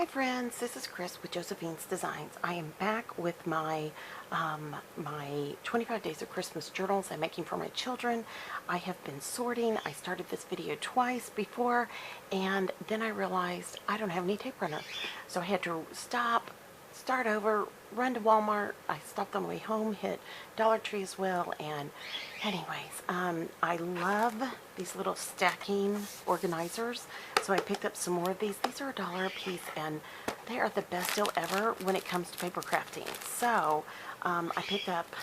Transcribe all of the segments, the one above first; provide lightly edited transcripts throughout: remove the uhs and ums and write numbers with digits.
Hi friends, this is Chris with Josephine's Designs. I am back with my 25 Days of Christmas journals I'm making for my children. I have been sorting. I started this video twice before, and then I realized I don't have any tape runner. So I had to stop, start over, run to Walmart. I stopped on the way home, hit Dollar Tree as well, and anyways, I love these little stacking organizers, so I picked up some more of these. These are $1 a piece, and they are the best deal ever when it comes to paper crafting. So I picked up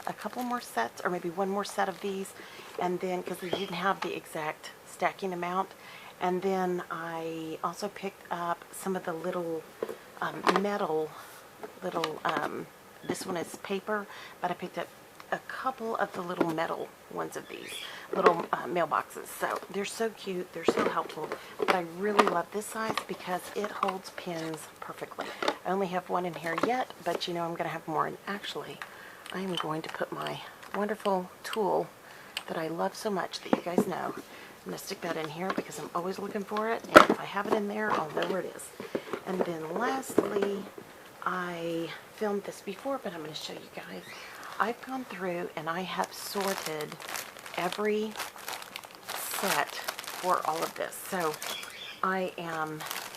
a couple more sets, or maybe one more set of these, and then because they didn't have the exact stacking amount, and then I also picked up some of the little metal little, this one is paper, but I picked up a couple of the little metal ones of these little mailboxes. So they're so cute, they're so helpful, but I really love this size because it holds pins perfectly. I only have one in here yet, but you know I'm going to have more, and actually I am going to put my wonderful tool that I love so much that you guys know. I'm going to stick that in here because I'm always looking for it, and if I have it in there, I'll know where it is. And then lastly, I filmed this before, but I'm going to show you guys. I've gone through and I have sorted every set for all of this. So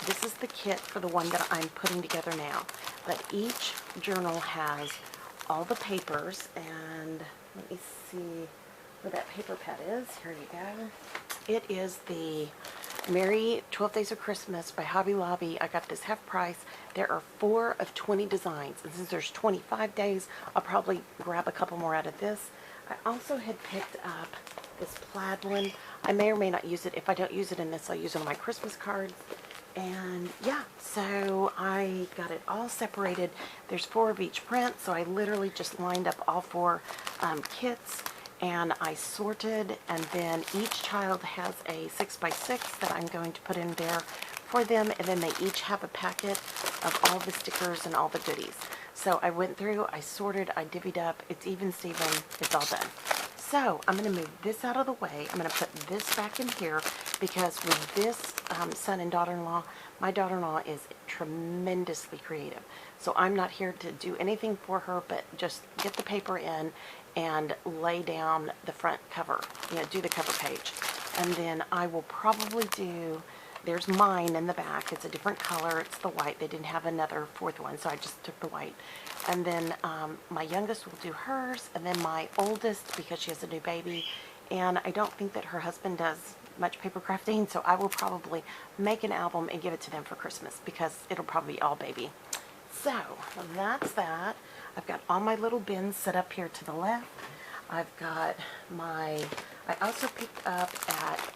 this is the kit for the one that I'm putting together now. But each journal has all the papers, and let me see where that paper pad is. Here you go. It is the Merry 12 Days of Christmas by Hobby Lobby. I got this half price. There are 4 of 20 designs, and since there's 25 days, I'll probably grab a couple more out of this. I also had picked up this plaid one. I may or may not use it. If I don't use it in this, I'll use it on my Christmas cards. And yeah, so I got it all separated. There's 4 of each print, so I literally just lined up all 4 kits, and I sorted, and then each child has a 6x6 that I'm going to put in there for them, and then they each have a packet of all the stickers and all the goodies. So I went through, I sorted, I divvied up, it's even Steven, it's all done. So I'm going to move this out of the way. I'm going to put this back in here because with this son and daughter-in-law, my daughter-in-law is tremendously creative. So I'm not here to do anything for her but just get the paper in and lay down the front cover, you know, do the cover page. And then I will probably do, there's mine in the back. It's a different color. It's the white. They didn't have another 4th one, so I just took the white. And then my youngest will do hers, and then my oldest, because she has a new baby, and I don't think that her husband does much paper crafting, so I will probably make an album and give it to them for Christmas because it'll probably be all baby. So that's that. I've got all my little bins set up here to the left. I've got I also picked up at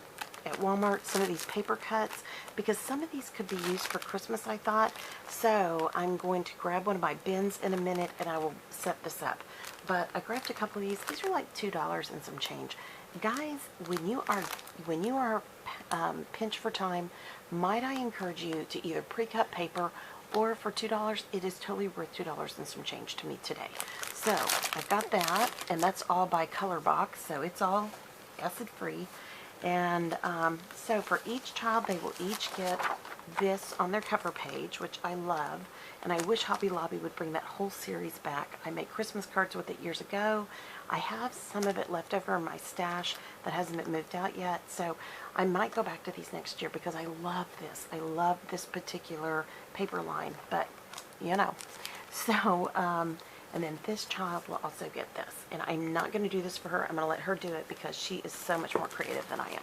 Walmart some of these paper cuts because some of these could be used for Christmas, I thought. So I'm going to grab one of my bins in a minute and I will set this up. But I grabbed a couple of these. These are like $2 and some change. Guys, when you are pinched for time, might I encourage you to either pre-cut paper, or for $2, it is totally worth $2 and some change to me today. So I've got that, and that's all by Color Box, so it's all acid-free. And so for each child, they will each get this on their cover page, which I love. And I wish Hobby Lobby would bring that whole series back. I made Christmas cards with it years ago. I have some of it left over in my stash that hasn't been moved out yet. So I might go back to these next year because I love this. I love this particular paper line, but you know. So, and then this child will also get this. And I'm not going to do this for her. I'm going to let her do it because she is so much more creative than I am.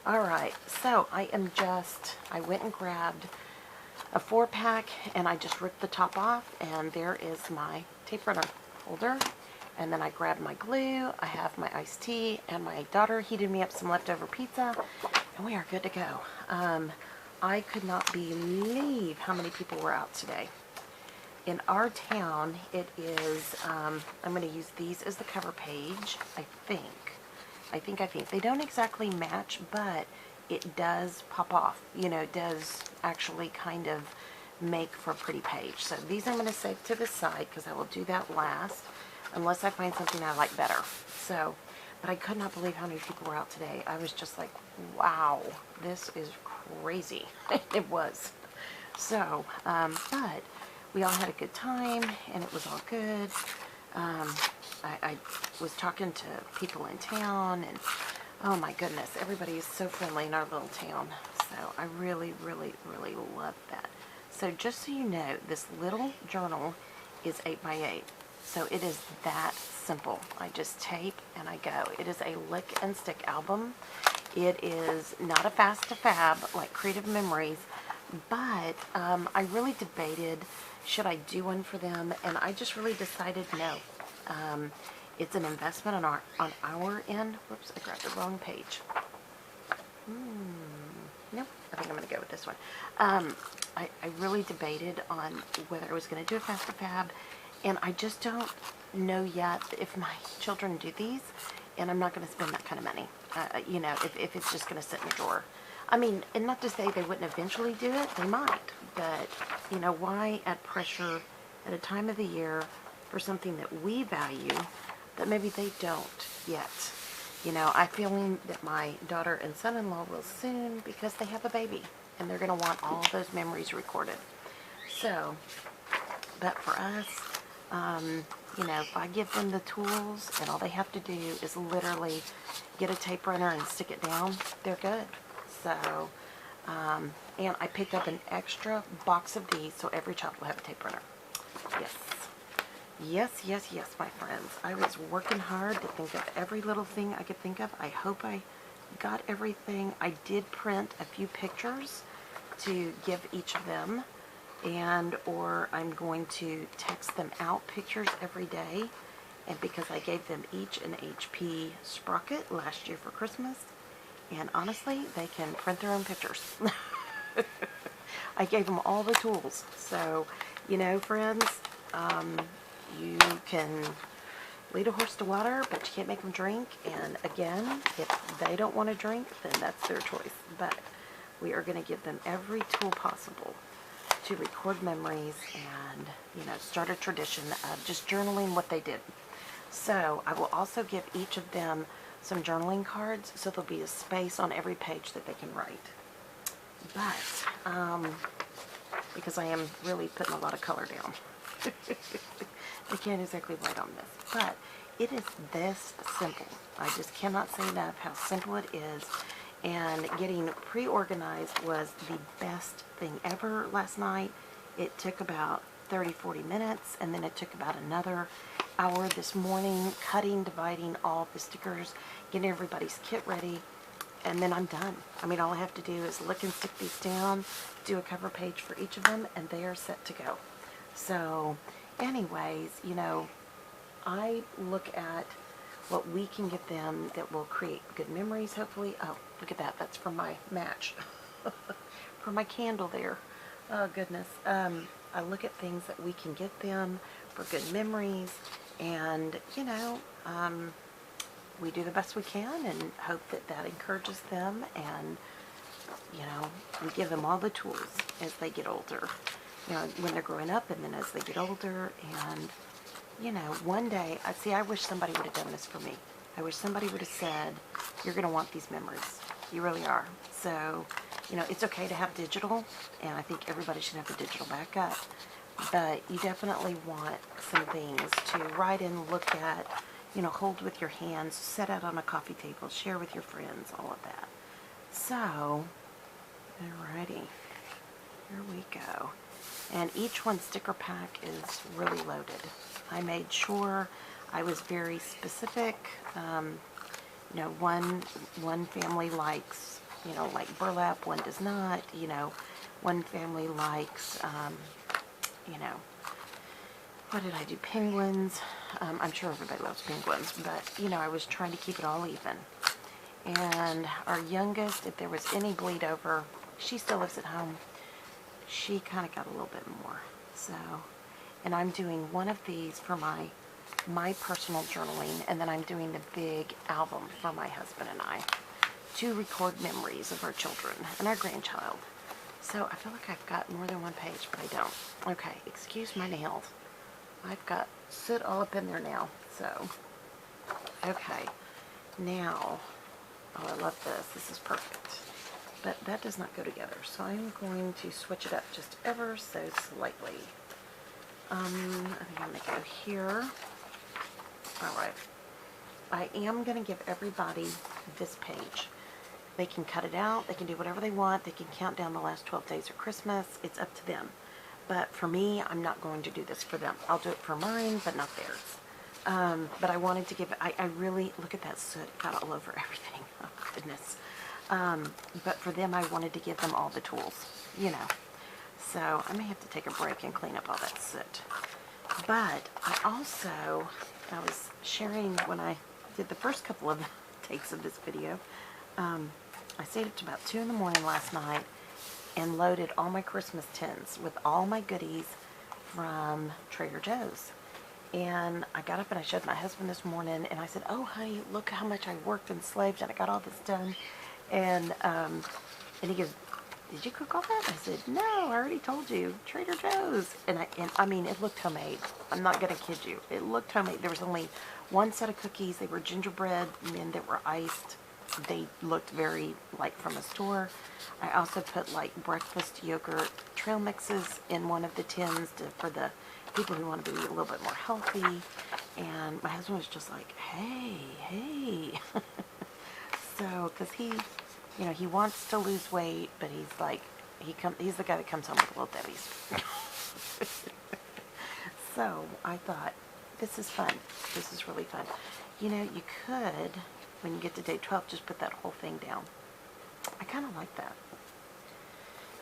Alright, so I went and grabbed a 4-pack and I just ripped the top off, and there is my tape runner holder. And then I grabbed my glue, I have my iced tea, and my daughter heated me up some leftover pizza, and we are good to go. I could not believe how many people were out today. In our town, it is, I'm going to use these as the cover page, I think. They don't exactly match, but it does pop off. You know, it does actually kind of make for a pretty page. So these I'm going to save to the side because I will do that last, unless I find something I like better. So, but I could not believe how many people were out today. I was just like, wow, this is crazy. It was. So, but we all had a good time, and it was all good. I was talking to people in town, and oh my goodness, everybody is so friendly in our little town. So I really, really, really love that. So just so you know, this little journal is 8 by 8. So it is that simple. I just tape and I go. It is a lick and stick album. It is not a fast to fab like Creative Memories, but I really debated, should I do one for them? And I just really decided no. It's an investment on our end. Whoops, I grabbed the wrong page. Nope, I think I'm going to go with this one. I really debated on whether I was going to do a fast to fab, and I just don't know yet if my children do these, and I'm not going to spend that kind of money, you know, if it's just going to sit in the drawer. I mean, and not to say they wouldn't eventually do it, they might, but, you know, why add pressure at a time of the year for something that we value that maybe they don't yet? You know, I'm feeling that my daughter and son-in-law will soon, because they have a baby, and they're going to want all those memories recorded. So, but for us, you know, if I give them the tools and all they have to do is literally get a tape runner and stick it down, they're good. So, and I picked up an extra box of these so every child will have a tape runner. Yes. Yes, yes, yes, my friends. I was working hard to think of every little thing I could think of. I hope I got everything. I did print a few pictures to give each of them, or I'm going to text them out pictures every day. And because I gave them each an HP sprocket last year for Christmas, and honestly, they can print their own pictures. I gave them all the tools. So, you know, friends, you can lead a horse to water, but you can't make them drink. And again, if they don't want to drink, then that's their choice. But we are going to give them every tool possible to record memories and, you know, start a tradition of just journaling what they did. So I will also give each of them some journaling cards, so there'll be a space on every page that they can write. But, because I am really putting a lot of color down. I can't exactly write on this, but it is this simple. I just cannot say enough how simple it is, and getting pre-organized was the best thing ever last night. It took about 30-40 minutes, and then it took about another hour this morning, cutting, dividing all the stickers, getting everybody's kit ready, and then I'm done. I mean, all I have to do is lick and stick these down, do a cover page for each of them, and they are set to go. So anyways, you know, I look at what we can give them that will create good memories, hopefully. Oh, look at that. That's from my match. For my candle there. Oh, goodness. I look at things that we can get them for good memories, and, you know, we do the best we can and hope that that encourages them, and, you know, we give them all the tools as they get older. You know, when they're growing up, and then as they get older, and, you know, one day, I wish somebody would have done this for me. I wish somebody would have said, you're going to want these memories. You really are. So, you know, it's okay to have digital, and I think everybody should have a digital backup, but you definitely want some things to write in, look at, you know, hold with your hands, set out on a coffee table, share with your friends, all of that. So, alrighty, here we go. And each one sticker pack is really loaded. I made sure I was very specific. You know, one family likes, you know, like burlap, one does not. You know, one family likes, you know, what did I do? Penguins. I'm sure everybody loves penguins, but, you know, I was trying to keep it all even. And our youngest, if there was any bleed over, she still lives at home. She kind of got a little bit more. So, and I'm doing one of these for my personal journaling, and then I'm doing the big album for my husband and I to record memories of our children and our grandchild. So I feel like I've got more than one page, but I don't. Okay, excuse my nails. I've got soot all up in there now. So, okay, now, oh, I love this. This is perfect. but that does not go together. So I'm going to switch it up just ever so slightly. I think I'm going to go here. Alright. I am going to give everybody this page. They can cut it out. They can do whatever they want. They can count down the last 12 days of Christmas. It's up to them. But for me, I'm not going to do this for them. I'll do it for mine, but not theirs. But I wanted to give, I really, look at that soot. It got all over everything. Oh, goodness. But for them, I wanted to give them all the tools, you know. So I may have to take a break and clean up all that soot. But I was sharing when I did the first couple of takes of this video, I stayed up to about 2 in the morning last night and loaded all my Christmas tins with all my goodies from Trader Joe's. And I got up and I showed my husband this morning and I said, "Oh honey, look how much I worked and slaved and I got all this done." And he goes, "Did you cook all that?" I said, "No, I already told you, Trader Joe's." And I mean, it looked homemade. I'm not gonna kid you. It looked homemade. There was only one set of cookies. They were gingerbread men that were iced. They looked very like from a store. I also put like breakfast yogurt trail mixes in one of the tins for the people who want to be a little bit more healthy. And my husband was just like, hey. So, because he, you know, he wants to lose weight, but he's like, he's the guy that comes home with Little Debbie's. So I thought, this is fun. This is really fun. You know, you could, when you get to day 12, just put that whole thing down. I kind of like that.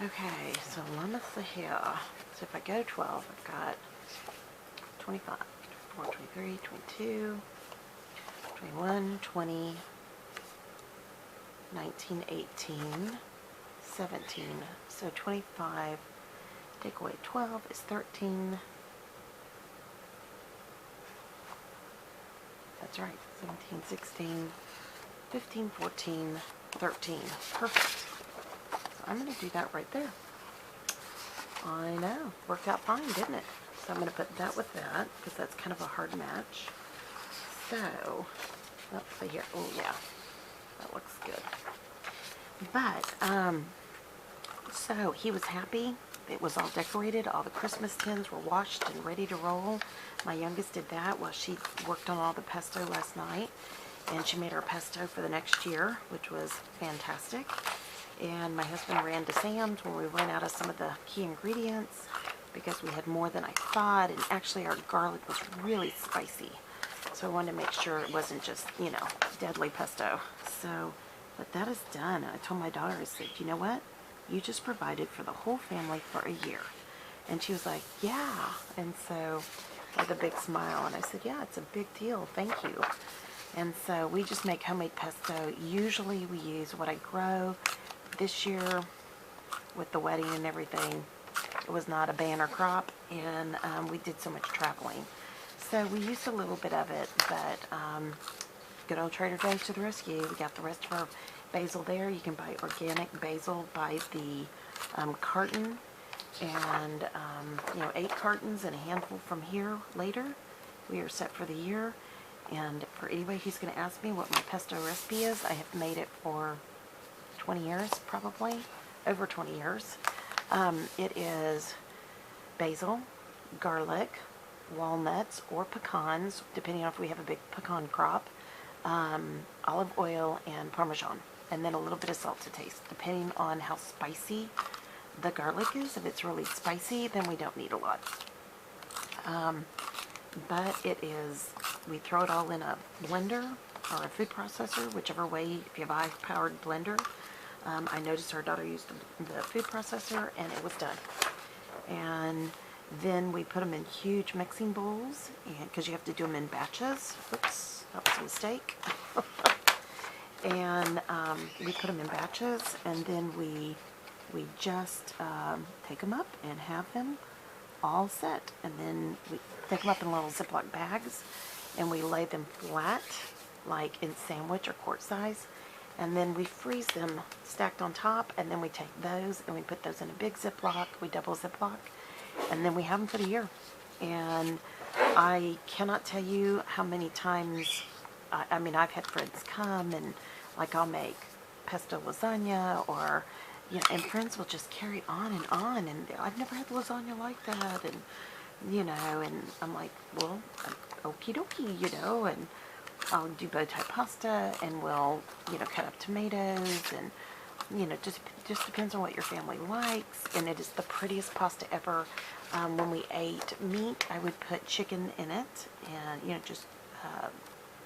Okay, so let me see here. So if I go to 12, I've got 25, 24, 23, 22, 21, 20, 19, 18, 17. So 25, take away 12 is 13. That's right, 17, 16, 15, 14, 13. Perfect. So I'm going to do that right there. I know, worked out fine, didn't it? So I'm going to put that with that, because that's kind of a hard match. So, let's see here. Oh yeah, that looks good. But, so he was happy. It was all decorated. All the Christmas tins were washed and ready to roll. My youngest did that while she worked on all the pesto last night. And she made our pesto for the next year, which was fantastic. And my husband ran to Sam's when we ran out of some of the key ingredients because we had more than I thought. And actually our garlic was really spicy. So I wanted to make sure it wasn't just, you know, deadly pesto. So, but that is done. I told my daughter, I said, "You know what? You just provided for the whole family for a year." And she was like, "Yeah." And so, with a big smile, and I said, "Yeah, it's a big deal. Thank you." And so we just make homemade pesto. Usually we use what I grow. This year, with the wedding and everything, it was not a banner crop, and we did so much traveling. So we used a little bit of it, but good old Trader Joe's to the rescue. We got the rest of our basil there. You can buy organic basil by the carton, and you know, 8 cartons and a handful from here later. We are set for the year. And for anybody who's going to ask me what my pesto recipe is, I have made it for 20 years, probably over 20 years. It is basil, garlic, walnuts or pecans, depending on if we have a big pecan crop, olive oil and Parmesan, and then a little bit of salt to taste, depending on how spicy the garlic is. If it's really spicy, then we don't need a lot. But it is, we throw it all in a blender or a food processor, whichever way, if you have a high-powered blender. I noticed our daughter used the food processor, and it was done. And then we put them in huge mixing bowls, and because you have to do them in batches. Oops, that was a mistake. And we put them in batches, and then we just take them up and have them all set. And then we take them up in little Ziploc bags, and we lay them flat, like in sandwich or quart size. And then we freeze them stacked on top, and then we take those and we put those in a big Ziploc. We double Ziploc, and then we have them for the year. And I cannot tell you how many times, I mean, I've had friends come and, like, I'll make pesto lasagna, or, you know, and friends will just carry on, and I've never had lasagna like that, and, you know, and I'm like, well, okie dokie, you know, and I'll do bow tie pasta, and we'll, you know, cut up tomatoes, and, you know, just depends on what your family likes. And it is the prettiest pasta ever. When we ate meat, I would put chicken in it, and, you know, just,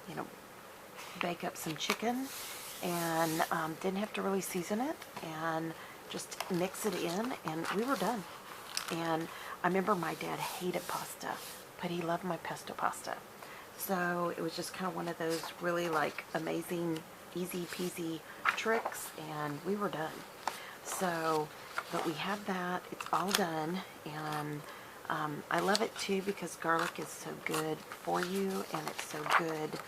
you know, bake up some chicken, and didn't have to really season it, and just mix it in, and we were done. And I remember my dad hated pasta, but he loved my pesto pasta. So it was just kind of one of those really like amazing, easy peasy tricks, and we were done. So, but we have that, it's all done, and I love it too because garlic is so good for you, and it's so good,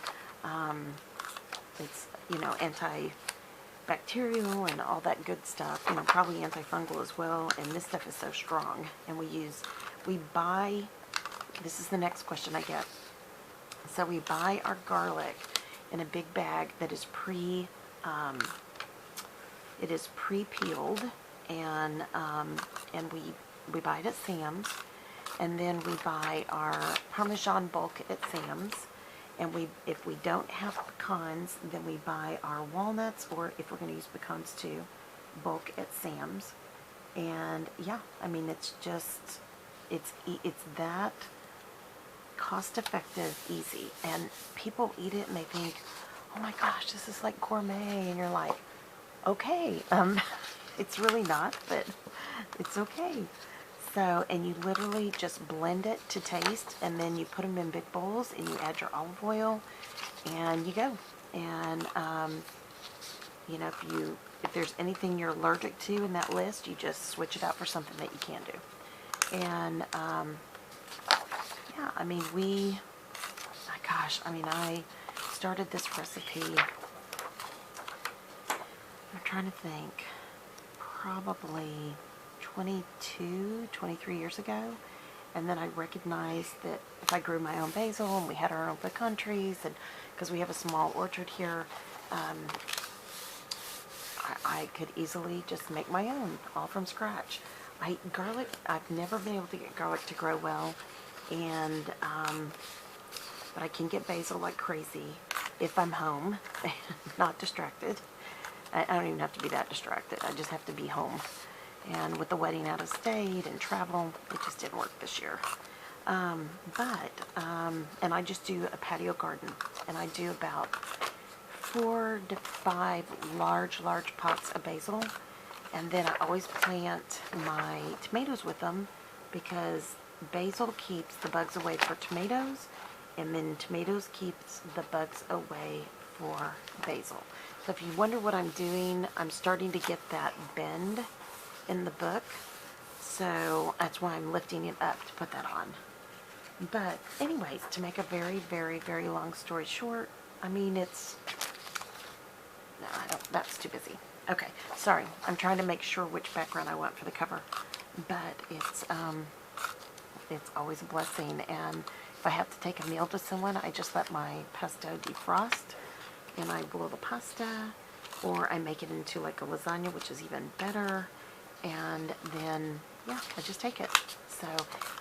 it's, you know, antibacterial and all that good stuff, you know, probably antifungal as well, and this stuff is so strong. And we buy, this is the next question I get. So we buy our garlic in a big bag that is pre-peeled, and we buy it at Sam's, and then we buy our Parmesan bulk at Sam's, and if we don't have pecans, then we buy our walnuts, or if we're going to use pecans too, bulk at Sam's. And yeah, I mean, it's just, it's that cost effective, easy, and people eat it and they think, oh my gosh, this is like gourmet, and you're like, okay, it's really not, but it's okay. So, and you literally just blend it to taste, and then you put them in big bowls, and you add your olive oil, and you go. And you know, if there's anything you're allergic to in that list, you just switch it out for something that you can do. And yeah, I mean, I started this recipe, I'm trying to think, probably 22, 23 years ago. And then I recognized that if I grew my own basil, and we had our own pecan trees, and because we have a small orchard here, I could easily just make my own, all from scratch. Garlic, I've never been able to get garlic to grow well, and but I can get basil like crazy if I'm home, not distracted. I don't even have to be that distracted. I just have to be home. And with the wedding out of state and travel, it just didn't work this year. And I just do a patio garden, and I do about 4 to 5 large pots of basil, and then I always plant my tomatoes with them, because basil keeps the bugs away for tomatoes, and then tomatoes keeps the bugs away for basil. So if you wonder what I'm doing, I'm starting to get that bend in the book, so that's why I'm lifting it up to put that on. But anyways, to make a very, very, very long story short, I mean, it's, no, that's too busy. Okay, sorry, I'm trying to make sure which background I want for the cover, but it's always a blessing. And if I have to take a meal to someone, I just let my pesto defrost, and I boil the pasta, or I make it into like a lasagna, which is even better. And then, yeah, I just take it. So,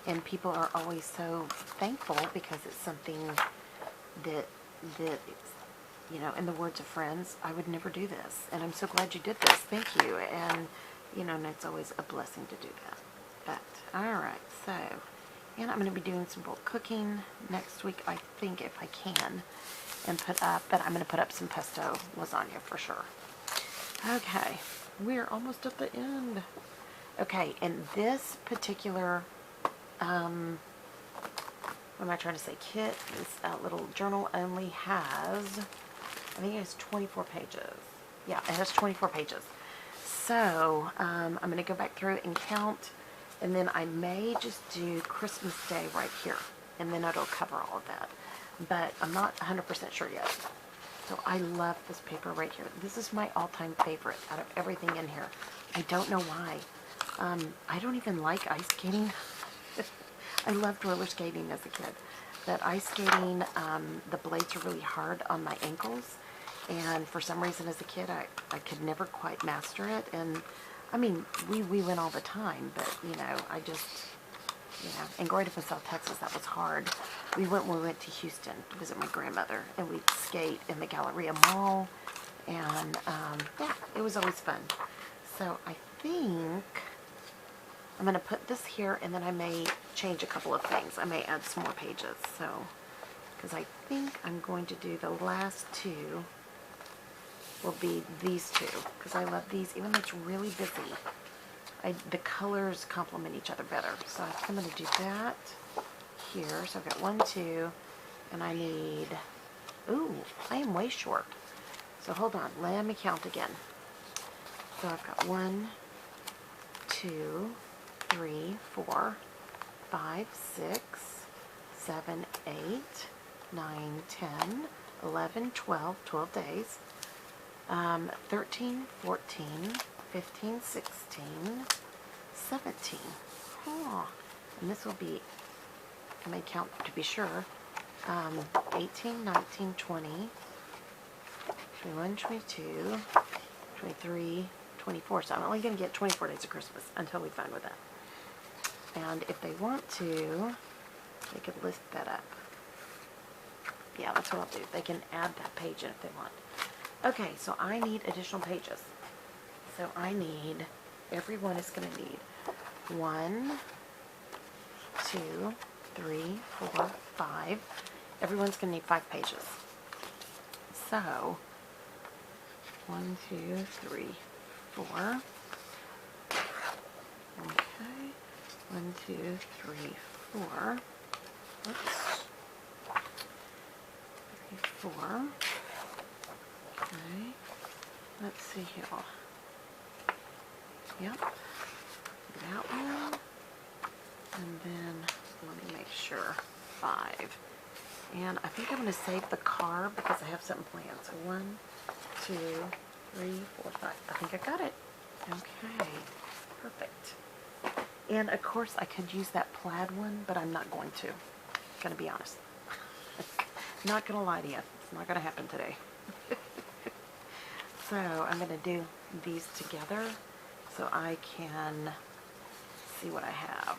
and people are always so thankful, because it's something that you know, in the words of friends, I would never do this, and I'm so glad you did this. Thank you. And you know, and it's always a blessing to do that. But all right, so, and I'm going to be doing some bulk cooking next week, I think, if I can, and but I'm going to put up some pesto lasagna for sure. Okay, we're almost at the end. Okay, and this particular, what am I trying to say, kit, this little journal only has, I think it has 24 pages. Yeah, it has 24 pages. So, I'm going to go back through and count, and then I may just do Christmas Day right here, and then it'll cover all of that. But I'm not 100% sure yet. So I love this paper right here. This is my all-time favorite out of everything in here. I don't know why. I don't even like ice skating. I loved roller skating as a kid. But ice skating, the blades are really hard on my ankles. And for some reason as a kid, I could never quite master it. And I mean, we went all the time, but you know, and growing up in South Texas, that was hard. We went to Houston to visit my grandmother, and we'd skate in the Galleria Mall, and yeah, it was always fun. So I think I'm going to put this here, and then I may change a couple of things. I may add some more pages, so, because I think I'm going to do the last two will be these two, because I love these, even though it's really busy. The colors complement each other better. So I think I'm going to do that here. So I've got 1, 2, and I need, ooh, I am way short. So hold on, let me count again. So I've got 1, 2, 3, 4, 5, 6, 7, 8, 9, 10, 11, 12 days, 13, 14, 15, 16, 17. Oh, and this will be, I may count to be sure, 18, 19, 20, 21, 22, 23, 24. So I'm only going to get 24 days of Christmas until we find with that. And if they want to, they could list that up. Yeah, that's what I'll do. They can add that page in if they want. Okay, so I need additional pages. So I need, everyone is going to need 1, 2, 3, 4, 5. Everyone's going to need 5 pages. So, 1, 2, 3, 4. Okay. 1, 2, 3, 4. Oops. 3, 4. Okay. Let's see here. Yep. That one. And then, let me make sure. 5. And I think I'm going to save the car because I have something planned. So 1, 2, 3, 4, 5. I think I got it. Okay. Perfect. And of course I could use that plaid one, but I'm not going to. Gonna be honest. Not gonna lie to you. It's not gonna happen today. So I'm gonna do these together so I can see what I have.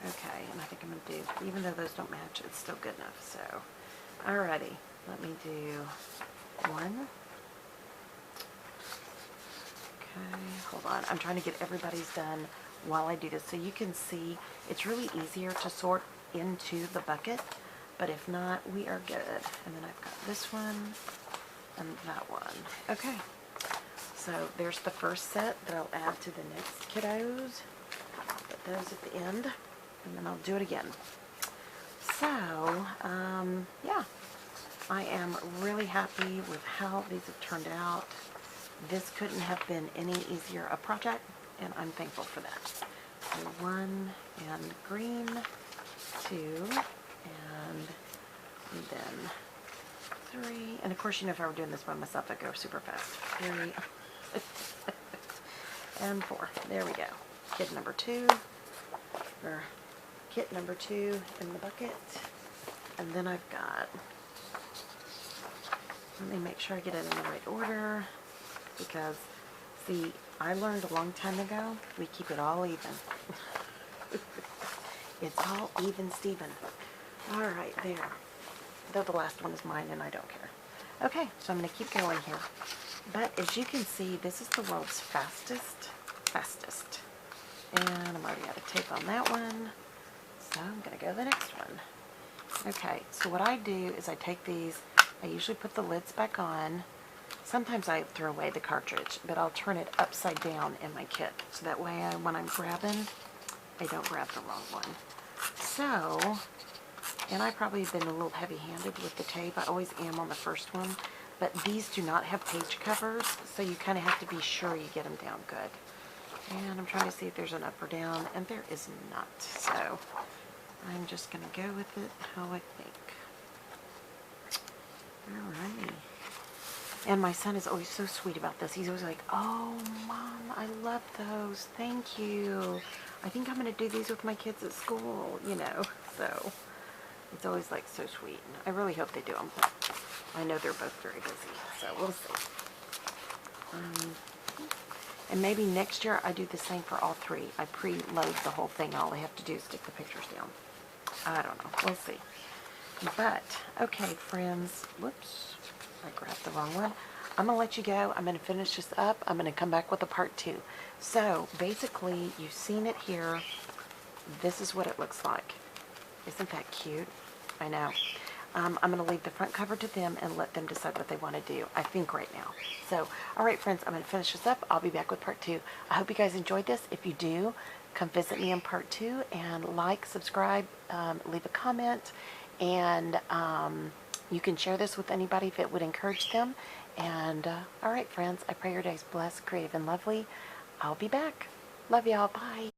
Okay, and I think I'm gonna do, even though those don't match, it's still good enough. So, alrighty, let me do 1. Okay, hold on. I'm trying to get everybody's done while I do this. So you can see it's really easier to sort into the bucket, but if not, we are good. And then I've got this one and that one. Okay, so there's the first set that I'll add to the next kiddos. Put those at the end, and then I'll do it again. So, yeah, I am really happy with how these have turned out. This couldn't have been any easier a project, and I'm thankful for that. So 1 and green, 2, and then 3. And of course, you know, if I were doing this by myself, I'd go super fast. 3 and 4. There we go. Kit number 2, or kit number 2 in the bucket. And then I've got, let me make sure I get it in the right order. Because, see, I learned a long time ago, we keep it all even. It's all even, Steven. Alright, there. Though the last one is mine and I don't care. Okay, so I'm going to keep going here. But as you can see, this is the world's fastest. And I'm already out of tape on that one. So I'm going to go to the next one. Okay, so what I do is I take these, I usually put the lids back on. Sometimes I throw away the cartridge, but I'll turn it upside down in my kit. So that way when I'm grabbing, I don't grab the wrong one. So, and I probably have been a little heavy-handed with the tape. I always am on the first one. But these do not have page covers, so you kind of have to be sure you get them down good. And I'm trying to see if there's an up or down, and there is not. So, I'm just going to go with it how I think. Alrighty. And my son is always so sweet about this. He's always like, oh, Mom, I love those. Thank you. I think I'm going to do these with my kids at school, you know. So, it's always like so sweet. I really hope they do them. I know they're both very busy, so we'll see. And maybe next year I do the same for all three. I pre-load the whole thing. All I have to do is stick the pictures down. I don't know. We'll see. But, okay, friends. Whoops. I grabbed the wrong one. I'm going to let you go. I'm going to finish this up. I'm going to come back with a part 2. So, basically, you've seen it here. This is what it looks like. Isn't that cute? I know. I'm going to leave the front cover to them and let them decide what they want to do, I think, right now. So, all right, friends, I'm going to finish this up. I'll be back with part 2. I hope you guys enjoyed this. If you do, come visit me in part 2 and like, subscribe, leave a comment, and you can share this with anybody if it would encourage them. And, all right, friends, I pray your day's blessed, creative, and lovely. I'll be back. Love y'all. Bye.